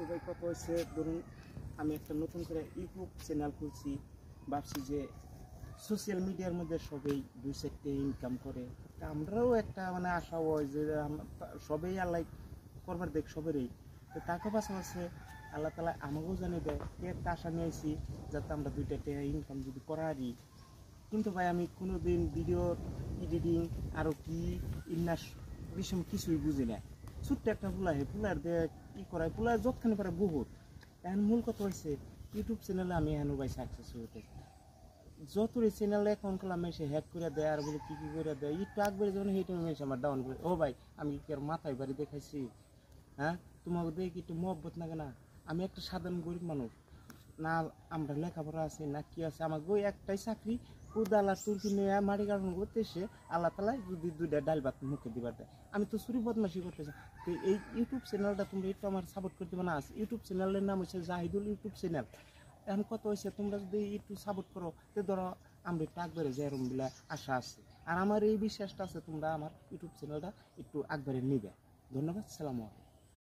তো ভাই কত হয়েছে, ধরুন আমি একটা নতুন করে ইউটিউব চ্যানেল খুলছি, ভাবছি যে সোশ্যাল মিডিয়ার মধ্যে সবাই দুই সাইডে ইনকাম করে, তা আমরাও একটা মানে আশা হয় যে সবাই আল্লাহ করবার দেখ সবেরই, তো তাকে পাশাপাশি আল্লাহ তালা আমাকেও জানিয়ে দেয় একটা আশা নিয়ে আসি যাতে আমরা দুইটা ইনকাম যদি করারই। কিন্তু ভাই আমি কোনো দিন ভিডিও এডিটিং আরও কি ইন্নাস বিষয় কিছুই বুঝি না। ছোট্ট একটা ফুলার দিয়ে কী করায়, ফুলার যতখানি পারে বহুত। এখন মূল কথা হয়েছে ইউটিউব চ্যানেলে আমি এখন ভাই সাকসেস হতে যতই চ্যানেলে অ্যাকাউন্ট করলাম সে হ্যাক করে দেয় আর বলে কী করে দেয়, একটু আগবাড়ি যখন সেই টাইমে আমার ডাউন করে। ও ভাই আমি কি আর মাথায় বাড়ি দেখাইছি? হ্যাঁ, তোমাকে দেখি একটু মহব্বত না কেনা? আমি একটা সাধারণ গরিব মানুষ না, আমরা লেখাপড়া আছে না কি আছে, আমাকে ওই একটাই চাকরি, কুদালা তুর্কি নিয়ে মাটি কারণ করতে এসে আল্লাহ তালা যদি দুইটা ডাল ভাত মুখে দিবার দেয়। আমি তো চুরি বদমাশি করতেছি। তো এই ইউটিউব চ্যানেলটা তোমরা একটু আমার সাপোর্ট করতে পারো না? ইউটিউব চ্যানেলের নাম হচ্ছে জাহিদুল ইউটিউব চ্যানেল। এখন কত হয়েছে, তোমরা যদি একটু সাপোর্ট করো তো ধরো আমরা একটু আগবাড়ে যাই, এরকম বলে আশা আছে। আর আমার এই বিশ্বাসটা আছে তোমরা আমার ইউটিউব চ্যানেলটা একটু আগবাড়ে নিবে। ধন্যবাদ, সালাম আলাইকুম।